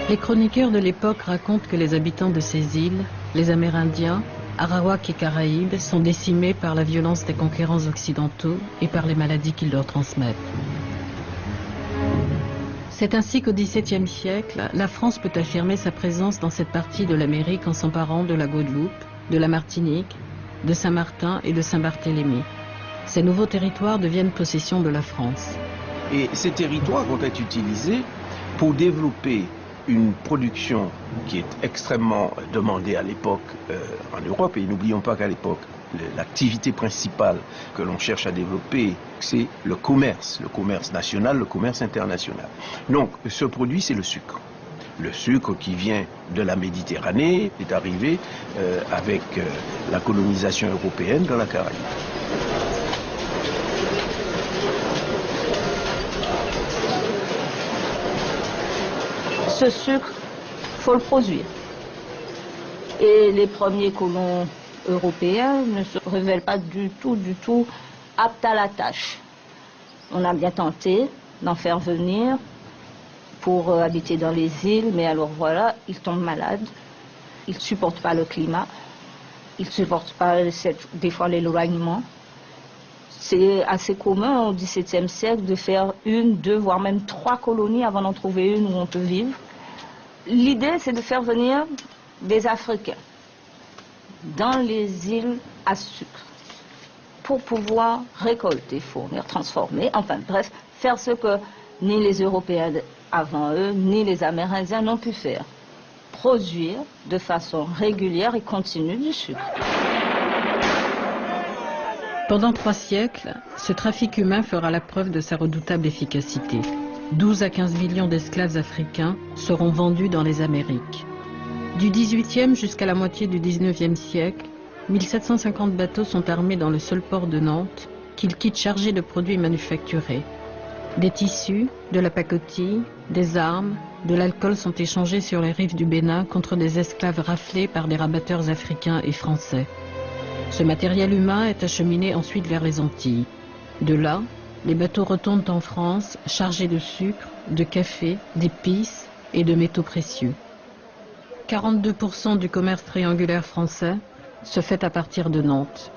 Les chroniqueurs de l'époque racontent que les habitants de ces îles, les Amérindiens, Arawaks et Caraïbes, sont décimés par la violence des conquérants occidentaux et par les maladies qu'ils leur transmettent. C'est ainsi qu'au XVIIe siècle, la France peut affirmer sa présence dans cette partie de l'Amérique en s'emparant de la Guadeloupe, de la Martinique, de Saint-Martin et de Saint-Barthélemy. Ces nouveaux territoires deviennent possession de la France. Et ces territoires vont être utilisés pour développer une production qui est extrêmement demandée à l'époque en Europe. Et n'oublions pas qu'à l'époque, l'activité principale que l'on cherche à développer, c'est le commerce national, le commerce international. Donc ce produit, c'est le sucre. Le sucre qui vient de la Méditerranée est arrivé avec la colonisation européenne dans la Caraïbe. Ce sucre, il faut le produire. Et les premiers colons européens ne se révèlent pas du tout aptes à la tâche. On a bien tenté d'en faire venir pour habiter dans les îles, mais alors voilà, ils tombent malades, ils ne supportent pas le climat, ils ne supportent pas des fois l'éloignement. C'est assez commun au XVIIe siècle de faire 1, 2, voire même 3 colonies avant d'en trouver une où on peut vivre. L'idée, c'est de faire venir des Africains dans les îles à sucre pour pouvoir récolter, fournir, transformer, enfin bref, faire ce que ni les Européens avant eux, ni les Amérindiens n'ont pu faire. Produire de façon régulière et continue du sucre. Pendant 3 siècles, ce trafic humain fera la preuve de sa redoutable efficacité. 12 à 15 millions d'esclaves africains seront vendus dans les Amériques. Du XVIIIe jusqu'à la moitié du XIXe siècle, 1750 bateaux sont armés dans le seul port de Nantes, qu'ils quittent chargés de produits manufacturés. Des tissus, de la pacotille, des armes, de l'alcool sont échangés sur les rives du Bénin contre des esclaves raflés par des rabatteurs africains et français. Ce matériel humain est acheminé ensuite vers les Antilles. De là, les bateaux retournent en France chargés de sucre, de café, d'épices et de métaux précieux. 42% du commerce triangulaire français se fait à partir de Nantes.